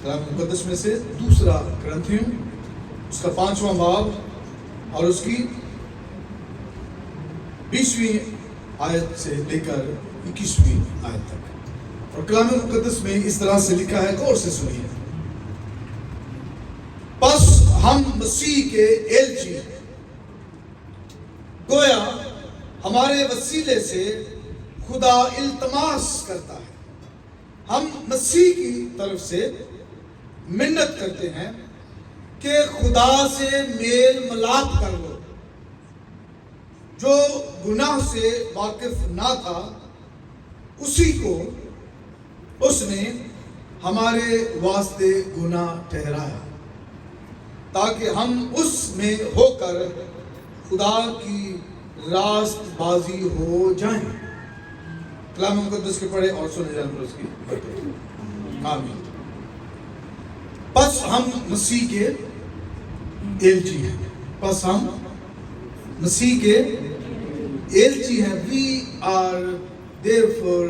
کلام مقدس میں سے دوسرا کرنتھیوں اس کا 5واں باب اور اس کی 20ویں آیت سے لے کر 21ویں آیت تک. اور کلام مقدس میں اس طرح سے لکھا ہے، غور سے سنیے. پس ہم مسیح کے ایلچی ہیں، گویا ہمارے وسیلے سے خدا التماس کرتا ہے. ہم مسیح کی طرف سے منت کرتے ہیں کہ خدا سے میل ملاپ کر لو. جو گناہ سے واقف نہ تھا اسی کو اس نے ہمارے واسطے گناہ ٹھہرایا، تاکہ ہم اس میں ہو کر خدا کی راست بازی ہو جائیں. کلام مقدس کے پڑھے اور سنے جان پر اس کی برکت. آمین. پس ہم مسیح کے ایلچی ہیں. پس ہم مسیح کے ایلچی ہیں. We are therefore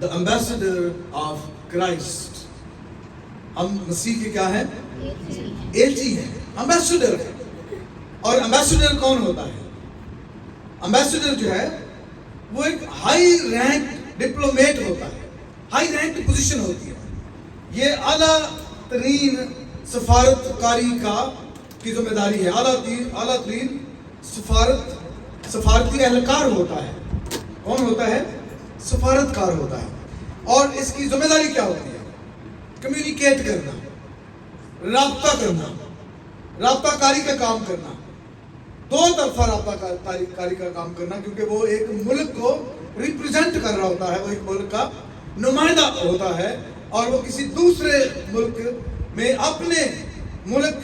the ambassador of Christ. ہم مسیح کے کیا ہیں؟ ایلچی ہیں، امبیسڈر ہیں. اور امبیسڈر کون ہوتا ہے؟ امبیسڈر جو ہے وہ ایک ہائی رینک ڈپلومیٹ ہوتا ہے، ہائی رینک پوزیشن ہوتی ہے. یہ اعلیٰ ترین سفارتکاری کی ذمہ داری ہے. اعلیٰ ترین سفارتی اہلکار ہوتا ہے. کون ہوتا ہے؟ سفارتکار ہوتا ہے. اور اس کی ذمہ داری کیا ہوتی ہے؟ کمیونیکیٹ کرنا، رابطہ کرنا، رابطہ کاری کا کام کرنا، دو طرفہ رابطہ کاری کا کام کرنا، کیونکہ وہ ایک ملک کو ریپریزنٹ کر رہا ہوتا ہے، وہ ایک ملک کا نمائندہ ہوتا ہے، اور وہ کسی دوسرے ملک میں اپنے ملک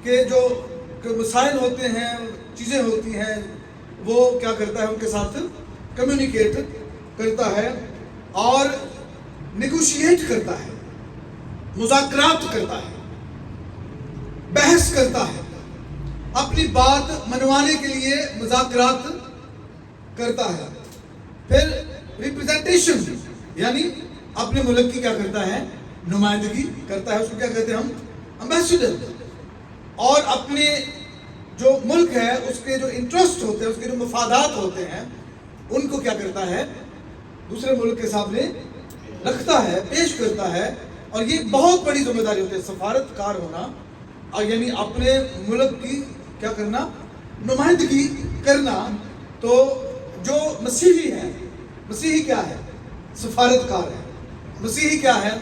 کے جو مسائل ہوتے ہیں، چیزیں ہوتی ہیں، وہ کیا کرتا ہے؟ ان کے ساتھ کمیونیکیٹ کرتا ہے اور نیگوشیٹ کرتا ہے، مذاکرات کرتا ہے، بحث کرتا ہے، اپنی بات منوانے کے لیے مذاکرات کرتا ہے. پھر ریپریزنٹیشن یعنی اپنے ملک کی کیا کرتا ہے؟ نمائندگی کرتا ہے. اس کو کیا کہتے ہیں ہم؟ امبیسڈر. اور اپنے جو ملک ہے اس کے جو انٹرسٹ ہوتے ہیں، اس کے جو مفادات ہوتے ہیں، ان کو کیا کرتا ہے؟ دوسرے ملک کے سامنے رکھتا ہے، پیش کرتا ہے. اور یہ بہت بڑی ذمہ داری ہوتی ہے سفارتکار ہونا، اور یعنی اپنے ملک کی کیا کرنا؟ نمائندگی کرنا. تو جو مسیحی ہے، مسیحی کیا ہے؟ سفارتکار ہے. مسیحی کیا ہے؟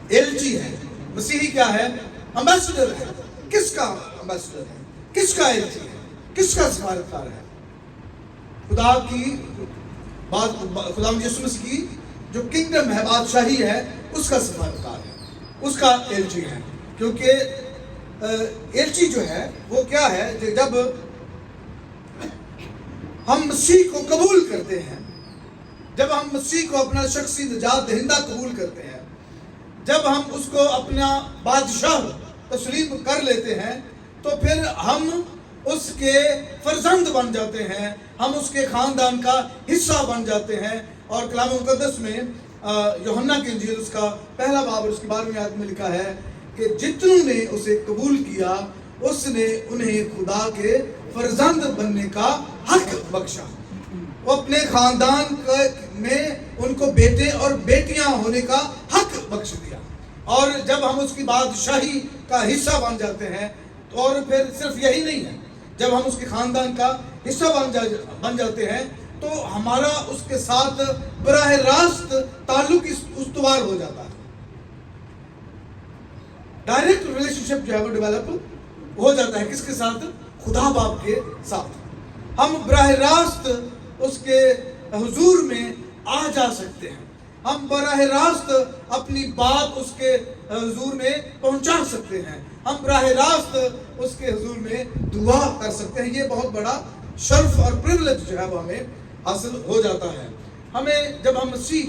ایلچی ہے. مسیحی کیا ہے؟ امبیسڈر ہے. کس کا امبیسڈر ہے؟ کس کا ایلچی ہے؟ کس کا سفارتکار ہے؟ خدا کی بات، خدا یسوع مسیح کی جو کنگڈم ہے، بادشاہی ہے، اس کا سفارتکار ہے، اس کا ایلچی ہے. کیونکہ ایلچی جو ہے وہ کیا ہے؟ جب ہم مسیح کو قبول کرتے ہیں، جب ہم مسیح کو اپنا شخصی نجات دہندہ قبول کرتے ہیں، جب ہم اس کو اپنا بادشاہ تسلیم کر لیتے ہیں، تو پھر ہم اس کے فرزند بن جاتے ہیں، ہم اس کے خاندان کا حصہ بن جاتے ہیں. اور کلام مقدس میں یوحنا کی انجیل اس کا پہلا باب اور اس کی 12ویں آیت میں لکھا ہے کہ جتنوں نے اسے قبول کیا اس نے انہیں خدا کے فرزند بننے کا حق بخشا. وہ اپنے خاندان میں ان کو بیٹے اور بیٹیاں ہونے کا حق بخش دیا. اور جب ہم اس کی بادشاہی کا حصہ بن جاتے ہیں، اور پھر صرف یہی نہیں ہے، جب ہم اس کے خاندان کا حصہ بن جاتے ہیں تو ہمارا اس کے ساتھ براہ راست تعلق استوار ہو جاتا ہے. ڈائریکٹ ریلیشن شپ جو ہے وہ ڈیولپ ہو جاتا ہے. کس کے ساتھ؟ خدا باپ کے ساتھ. ہم براہ راست اس کے حضور میں آ جا سکتے ہیں. ہم براہ راست اپنی بات اس کے حضور میں پہنچا سکتے ہیں. ہم براہ راست اس کے حضور میں دعا کر سکتے ہیں. یہ بہت بڑا شرف اور پریولیج جو ہے وہ ہمیں حاصل ہو جاتا ہے. ہمیں جب ہم مسیح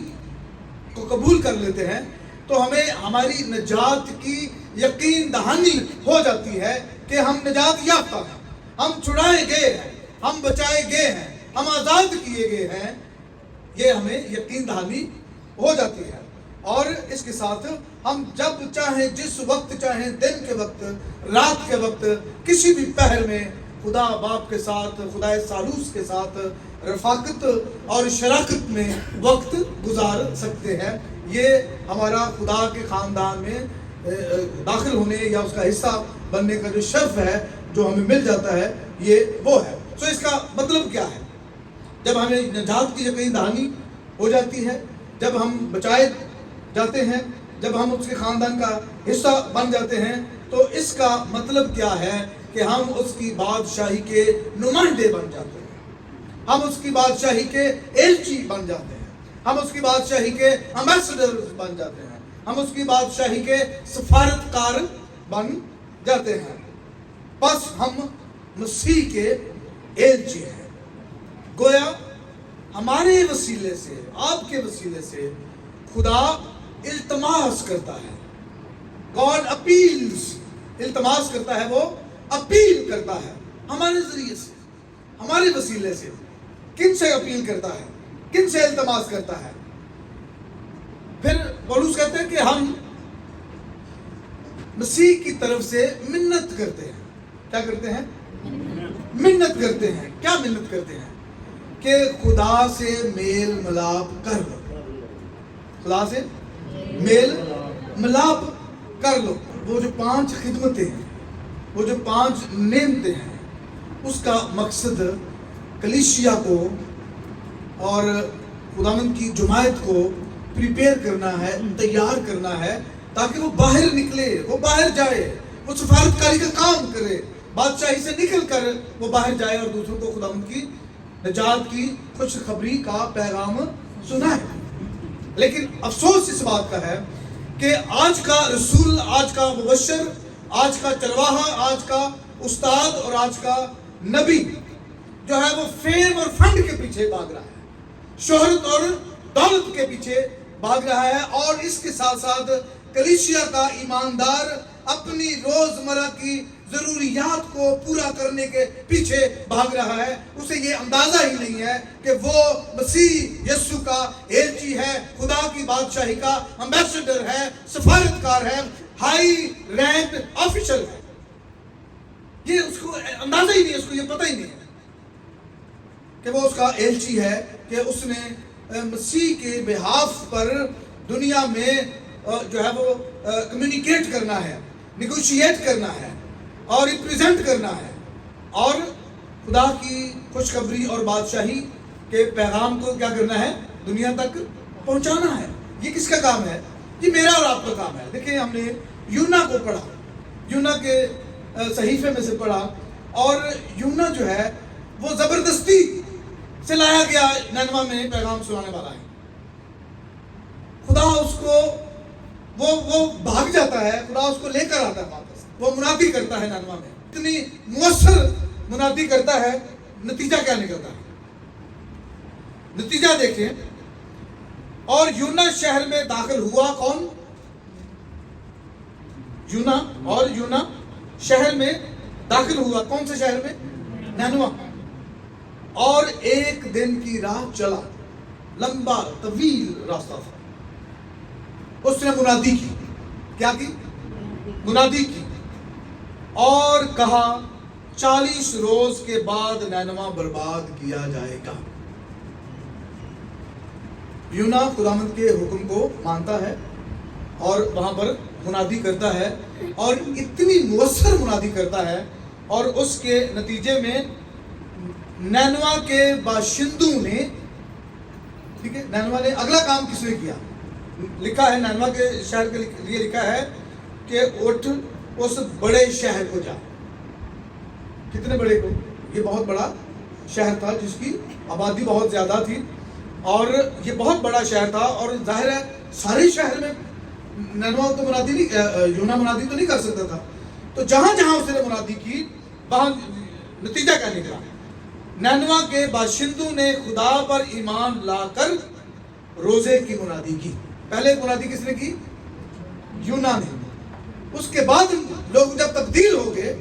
کو قبول کر لیتے ہیں تو ہمیں ہماری نجات کی یقین دہانی ہو جاتی ہے کہ ہم نجات یافتہ ہیں، ہم چھڑائے گئے ہیں، ہم بچائے گئے ہیں، ہم آزاد کیے گئے ہیں. یہ ہمیں یقین دہانی ہو جاتی ہے. اور اس کے ساتھ ہم جب چاہیں جس وقت چاہیں دن کے وقت رات کے وقت کسی بھی پہر میں خدا باپ کے ساتھ خدا ثالوث کے ساتھ رفاقت اور شراکت میں وقت گزار سکتے ہیں. یہ ہمارا خدا کے خاندان میں داخل ہونے یا اس کا حصہ بننے کا جو شرف ہے جو ہمیں مل جاتا ہے یہ وہ ہے. سو اس کا مطلب کیا ہے؟ جب ہمیں نجات کی یقین دہانی ہو جاتی ہے، جب ہم بچائے جاتے ہیں، جب ہم اس کے خاندان کا حصہ بن جاتے ہیں، تو اس کا مطلب کیا ہے کہ ہم اس کی بادشاہی کے نمائندے بن جاتے ہیں، ہم اس کی بادشاہی کے ایلچی بن جاتے ہیں، ہم اس کی بادشاہی کے امبیسڈر بن جاتے ہیں، ہم اس کی بادشاہی کے سفارتکار بن جاتے ہیں. بس ہم مسیح کے ایلچی ہیں. گویا ہمارے وسیلے سے، آپ کے وسیلے سے خدا التماس کرتا ہے. God appeals، التماس کرتا ہے، وہ اپیل کرتا ہے ہمارے ذریعے سے، ہمارے وسیلے سے. کن سے اپیل کرتا ہے؟ کن سے التماس کرتا ہے؟ پھر پولس کہتے ہیں کہ ہم مسیح کی طرف سے منت کرتے ہیں. کیا کرتے ہیں؟ منت کرتے ہیں. کیا منت کرتے ہیں؟ کہ خدا سے میل ملاپ کر لو. خدا سے میل ملاپ کر لو. وہ جو 5 خدمتیں ہیں، وہ جو 5 نعمتیں ہیں، اس کا مقصد کلیسیا کو اور خداوند کی جماعت کو پریپیئر کرنا ہے، تیار کرنا ہے، تاکہ وہ باہر نکلے، وہ باہر جائے، وہ سفارتکاری کا کام کرے، بادشاہی سے نکل کر وہ باہر جائے اور دوسروں کو خداوند کی نجات کی خوشخبری کا پیغام سنائے. لیکن افسوس اس بات کا ہے کہ آج کا رسول، آج کا مبشر، آج کا چرواہا، آج کا استاد اور آج کا نبی جو ہے وہ فیم اور فنڈ کے پیچھے بھاگ رہا ہے، شہرت اور دولت کے پیچھے بھاگ رہا ہے، اور اس کے ساتھ ساتھ کلیسیا کا ایماندار اپنی روزمرہ کی ضروریات کو پورا کرنے کے پیچھے بھاگ رہا ہے. اسے یہ اندازہ ہی نہیں ہے کہ وہ مسیح یسوع کا ایلچی ہے، خدا کی بادشاہی کا امبیسڈر ہے، سفارتکار ہے، ہائی رینک آفیشل ہے. یہ اس کو اندازہ ہی نہیں ہے، اس کو یہ پتہ ہی نہیں ہے کہ وہ اس کا ایلچی ہے، کہ اس نے مسیح کے بہاف پر دنیا میں جو ہے وہ کمیونیکیٹ کرنا ہے، نیگوشیٹ کرنا ہے اور ریپریزنٹ کرنا ہے، اور خدا کی خوشخبری اور بادشاہی کے پیغام کو کیا کرنا ہے؟ دنیا تک پہنچانا ہے. یہ کس کا کام ہے؟ یہ میرا اور آپ کا کام ہے. دیکھیں، ہم نے یونا کو پڑھا، یونا کے صحیفے میں سے پڑھا، اور یونا جو ہے وہ زبردستی سے لایا گیا نینوا میں پیغام سنانے والا ہے. خدا اس کو وہ بھاگ جاتا ہے، خدا اس کو لے کر آتا ہے واپس. وہ منادی کرتا ہے نینوا میں، اتنی مؤثر منادی کرتا ہے. نتیجہ کیا نکلتا ہے؟ نتیجہ دیکھیں. اور یونا شہر میں داخل ہوا کون؟ یونا شہر میں داخل ہوا. کون سے شہر میں؟ نینوا. اور ایک دن کی راہ چلا، لمبا طویل راستہ تھا. اس نے منادی کی. کیا کی؟ منادی کی، اور کہا 40 روز کے بعد نینوا برباد کیا جائے گا. یونا خداوند کے حکم کو مانتا ہے اور وہاں پر منادی کرتا ہے، اور اتنی مؤثر منادی کرتا ہے، اور اس کے نتیجے میں نینوا کے باشندوں نے، ٹھیک ہے، نینوا نے اگلا کام کس نے کیا؟ لکھا ہے نینوا کے شہر کے لیے لکھا ہے کہ اٹھ اس بڑے شہر کو جا. کتنے بڑے کو؟ یہ بہت بڑا شہر تھا جس کی آبادی بہت زیادہ تھی، اور یہ بہت بڑا شہر تھا، اور ظاہر ہے سارے شہر میں نینوا تو منادی نہیں، یونا منادی تو نہیں کر سکتا تھا. تو جہاں جہاں اس نے منادی کی وہاں نتیجہ کیا نکلا؟ نینوا کے باشندوں نے خدا پر ایمان لا کر روزے کی منادی کی. پہلے منادی کس نے کی؟ یونا نے. اس کے بعد لوگ جب تبدیل ہو گئے،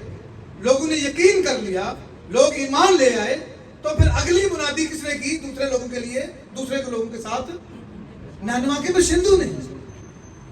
لوگوں نے یقین کر لیا، لوگ ایمان لے آئے، تو پھر اگلی منادی کس نے کی دوسرے لوگوں کے لیے، دوسرے لوگوں کے ساتھ؟ نینوا کے باشندوں نے.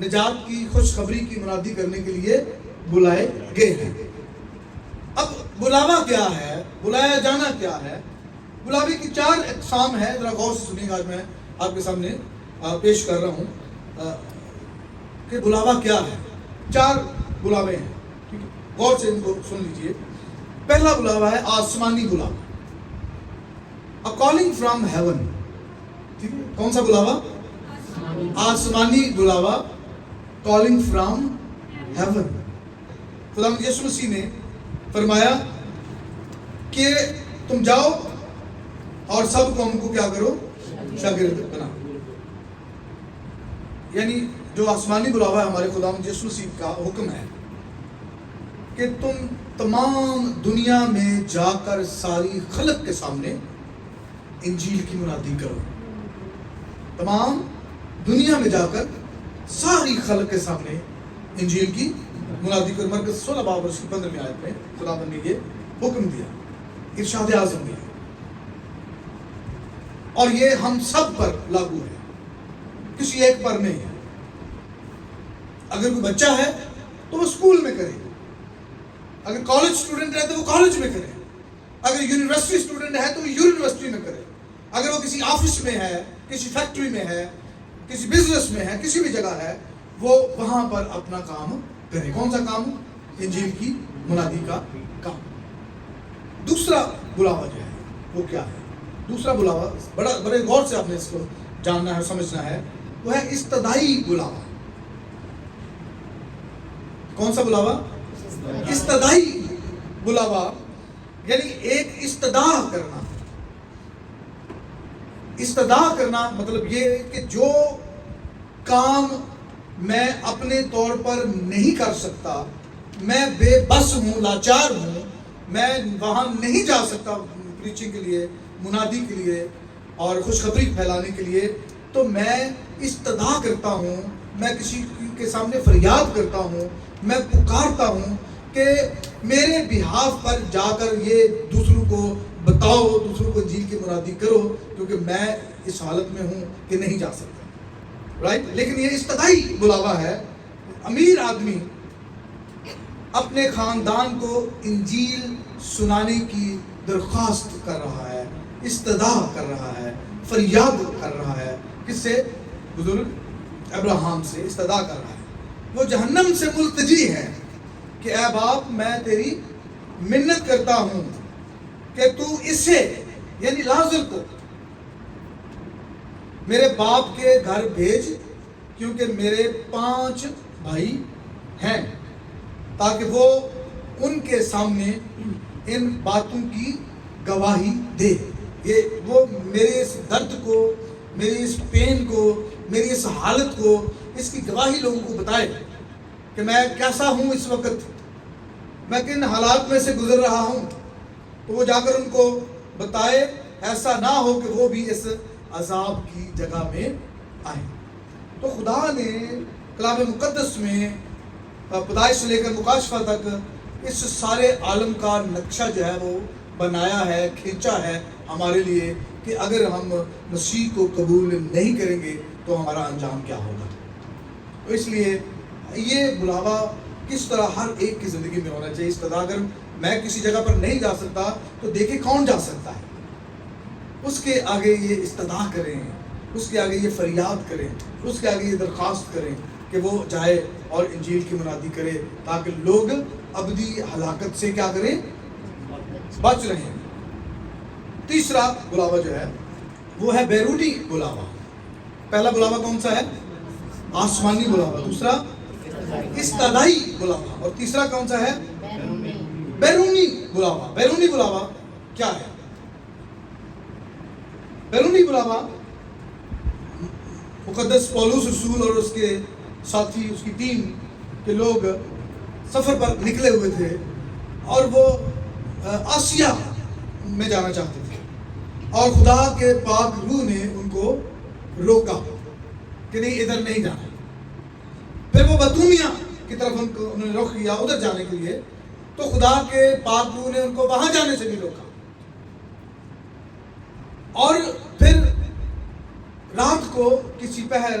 نجات کی خوشخبری کی منادی کرنے کے لیے بلائے گئے ہیں۔ اب بلاوا کیا ہے، بلایا جانا کیا ہے؟ بلاوے کی 4 اقسام ہیں، ذرا غور سے سنیے گا، آج میں آپ کے سامنے پیش کر رہا ہوں کہ بلاوا کیا ہے۔ 4 بلاوے ہیں، ٹھیک ہے، غور سے ان کو سن لیجئے۔ پہلا بلاوا ہے آسمانی بلاوا، A calling from heaven، ٹھیک ہے، کون سا بلاوا؟ آسمانی بلاوا، calling from heaven۔ خداوند یسوع مسیح نے فرمایا کہ تم جاؤ اور سب قوم کو کیا کرو؟ شاگرد بناؤ۔ یعنی جو آسمانی بلاوا ہے ہمارے خداوند یسوع مسیح کا حکم ہے کہ تم تمام دنیا میں جا کر ساری خلق کے سامنے انجیل کی منادی کرو۔ تمام دنیا میں جا کر ساری خلق کے سامنے انجیل کی منادی کرو۔ مرکز 16 باب اس کی 15 آیت میں خداوند نے یہ حکم دیا، ارشاد اعظم دیا، اور یہ ہم سب پر لاگو ہے، کسی ایک پر نہیں ہے۔ اگر کوئی بچہ ہے تو وہ اسکول میں کرے، اگر کالج اسٹوڈنٹ ہے تو وہ کالج میں کرے، اگر یونیورسٹی اسٹوڈنٹ ہے تو وہ یونیورسٹی میں کرے، اگر وہ کسی آفس میں ہے، کسی فیکٹری میں ہے، کسی بزنس میں ہے، کسی بھی جگہ ہے، وہ وہاں پر اپنا کام کرے۔ کون سا کام؟ انجیل کی منادی کا کام۔ دوسرا بلاوا جو ہے وہ کیا ہے؟ دوسرا بلاوا بڑے غور سے آپ نے اس کو جاننا ہے، سمجھنا ہے، وہ ہے استدائی بلاوا۔ کون سا بلاوا؟ استدائی بلاوا، یعنی ایک استدعا کرنا۔ استدعا کرنا مطلب یہ کہ جو کام میں اپنے طور پر نہیں کر سکتا، میں بے بس ہوں، لاچار ہوں، میں وہاں نہیں جا سکتا پریچنگ کے لیے، منادی کے لیے اور خوشخبری پھیلانے کے لیے، تو میں استدعا کرتا ہوں، میں کسی کے سامنے فریاد کرتا ہوں، میں پکارتا ہوں کہ میرے بہاف پر جا کر یہ دوسروں کو بتاؤ، دوسروں کو انجیل کی منادی کرو، کیونکہ میں اس حالت میں ہوں کہ نہیں جا سکتا، رائٹ؟ لیکن یہ استدعائی بلاوا ہے۔ امیر آدمی اپنے خاندان کو انجیل سنانے کی درخواست کر رہا ہے، استدعا کر رہا ہے، فریاد کر رہا ہے، کس سے؟ بزرگ ابراہیم سے استدعا کر رہا ہے۔ وہ جہنم سے ملتجی ہے کہ اے باپ، میں تیری منت کرتا ہوں کہ تو اسے، یعنی لازر کو، میرے باپ کے گھر بھیج، کیونکہ میرے 5 بھائی ہیں، تاکہ وہ ان کے سامنے ان باتوں کی گواہی دے۔ وہ میرے اس درد کو، میری اس پین کو، میری اس حالت کو، اس کی گواہی لوگوں کو بتائے کہ میں کیسا ہوں اس وقت، میں کن حالات میں سے گزر رہا ہوں، تو وہ جا کر ان کو بتائے، ایسا نہ ہو کہ وہ بھی اس عذاب کی جگہ میں آئیں۔ تو خدا نے کلام مقدس میں پیدائش سے لے کر مکاشفہ تک اس سارے عالم کا نقشہ جو ہے وہ بنایا ہے، کھینچا ہے ہمارے لیے، کہ اگر ہم مسیح کو قبول نہیں کریں گے تو ہمارا انجام کیا ہوگا۔ تو اس لیے یہ بلاوا کس طرح ہر ایک کی زندگی میں ہونا چاہیے۔ استدعا، اگر میں کسی جگہ پر نہیں جا سکتا تو دیکھیں کون جا سکتا ہے، اس کے آگے یہ استدعا کریں، اس کے آگے یہ فریاد کریں، اس کے آگے یہ درخواست کریں کہ وہ جائے اور انجیل کی منادی کرے، تاکہ لوگ ابدی ہلاکت سے کیا کریں؟ بچ رہے ہیں۔ تیسرا بلاوا جو ہے وہ ہے بیرونی بلاوا۔ پہلا بلاوا کون سا ہے؟ آسمانی بلاوا۔ دوسرا استدعائی بلاوا، اور تیسرا کون سا ہے؟ بیرونی بلاوا۔ بیرونی بلاوا کیا ہے؟ بیرونی بلاوا مقدس پولس رسول اور اس کے ساتھی، اس کی ٹیم کے لوگ سفر پر نکلے ہوئے تھے، اور وہ آسیا میں جانا چاہتے تھے، اور خدا کے پاک روح نے ان کو روکا کہ نہیں، ادھر نہیں جانا۔ پھر وہ بطونیہ کی طرف انہوں نے رخ کیا ادھر جانے کے لیے، تو خدا کے پاک روح نے ان کو وہاں جانے سے بھی روکا۔ اور پھر رات کو کسی پہر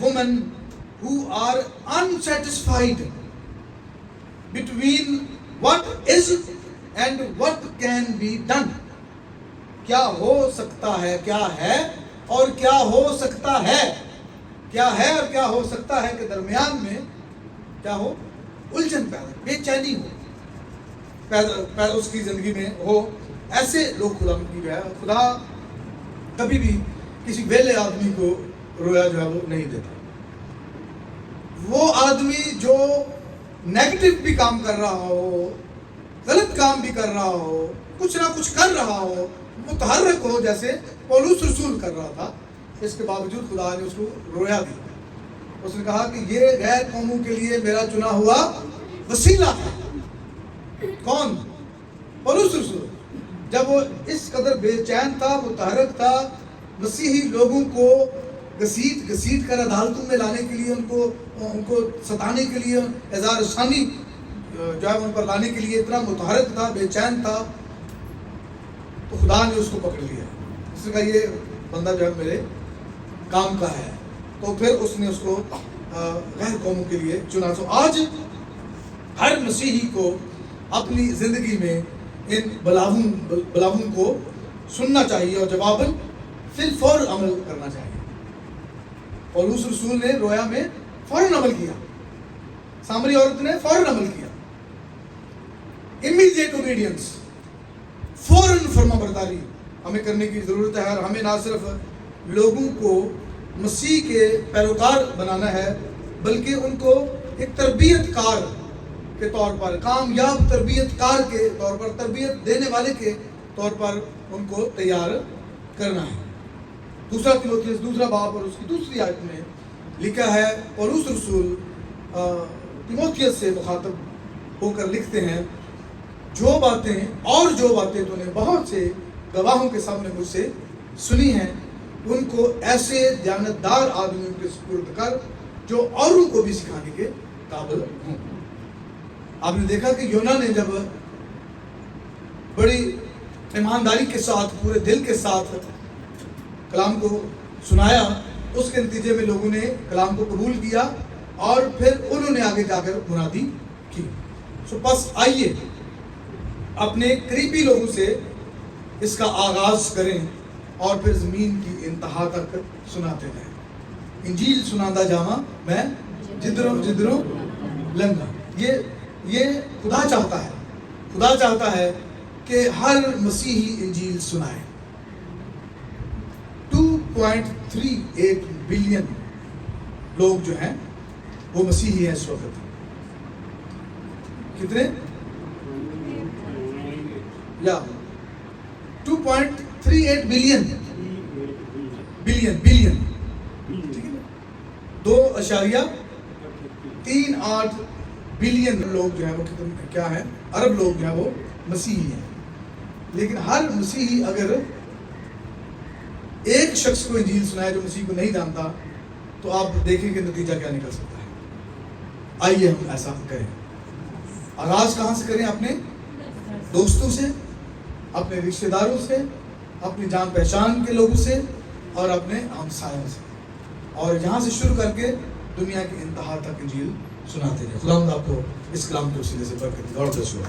women who are unsatisfied between what is and what can be done. کیا ہو سکتا ہے، کیا ہے اور کیا ہو سکتا ہے، کیا ہے اور کیا ہو سکتا ہے کے درمیان میں کیا ہو، الجھن پیدا، بے چینی ہو پیدا اس کی زندگی میں ہو. ایسے لوگ خدا کی جو ہے، خدا کبھی بھی کسی ویلے آدمی کو رویا جو ہے وہ نہیں دیتا. وہ آدمی جو نیگیٹو بھی کام کر رہا ہو، غلط کام بھی کر رہا ہو، کچھ نہ کچھ کر رہا ہو، متحرک ہو جیسے پولس رسول کر رہا تھا، اس کے باوجود خدا نے اس کو رویا دیا. اس نے کہا کہ یہ غیر قوموں کے لیے میرا چنا ہوا وسیلہ ہے. کون؟ پولس رسول. جب وہ اس قدر بے چین تھا، متحرک تھا، مسیحی لوگوں کو گھسیٹ کر عدالتوں میں لانے کے لیے، ان کو ستانے کے لیے، اظہار ثانی جو ہے ان پر لانے کے لیے اتنا متحرک تھا، بے چین تھا، تو خدا نے اس کو پکڑ لیا. اس نے کہا یہ بندہ جو ہے میرے کام کا ہے. تو پھر اس نے اس کو غیر قوموں کے لیے چنا. تو آج ہر مسیحی کو اپنی زندگی میں ان بلاؤں کو سننا چاہیے اور جواباً فی الفور عمل کرنا چاہیے. پولس رسول نے رویا میں فوراً عمل کیا، سامری عورت نے فوراً عمل کیا. امیڈیٹ اوبیڈینس، فوراً فرما برداری ہمیں کرنے کی ضرورت ہے. اور ہمیں نہ صرف لوگوں کو مسیح کے پیروکار بنانا ہے، بلکہ ان کو ایک تربیت کار کے طور پر، کامیاب تربیت کار کے طور پر، تربیت دینے والے کے طور پر ان کو تیار کرنا ہے. دوسرا تیموتھیوس دوسرا باب اور اس کی دوسری آیت میں لکھا ہے، پولس رسول تیموتھیوس سے مخاطب ہو کر لکھتے ہیں، جو باتیں تو نے بہت سے گواہوں کے سامنے مجھ سے سنی ہیں، ان کو ایسے دیانتدار آدمیوں کے سپرد کر جو اوروں کو بھی سکھانے کے قابل ہوں. آپ نے دیکھا کہ یونا نے جب بڑی ایمانداری کے ساتھ، پورے دل کے ساتھ کلام کو سنایا، اس کے نتیجے میں لوگوں نے کلام کو قبول کیا اور پھر انہوں نے آگے جا کر منادی کی. سو بس آئیے اپنے قریبی لوگوں سے اس کا آغاز کریں اور پھر زمین کی انتہا تک سناتے رہیں. انجیل سناندہ جاواں میں جدروں لنگا. یہ خدا چاہتا ہے کہ ہر مسیحی انجیل سنائے. 2.38 بلین لوگ جو ہیں وہ مسیحی ہیں اس وقت. کتنے؟ یا 2.38 بلین 2.38 بلین لوگ جو ہیں وہ کیا ہیں؟ عرب لوگ جو ہیں وہ مسیحی ہیں. لیکن ہر مسیحی اگر ایک شخص کو انجیل سنائے جو مسیح کو نہیں جانتا، تو آپ دیکھیں کہ نتیجہ کیا نکل سکتا ہے. آئیے ہم ایسا کریں. آغاز کہاں سے کریں؟ اپنے دوستوں سے، اپنے رشتہ داروں سے، اپنی جان پہچان کے لوگوں سے اور اپنے ہمسایوں سے، اور یہاں سے شروع کر کے دنیا کی انتہا تک انجیل سناتے رہے. خدا آپ کو اس کلام کے وسیلے سے برکت. God bless you.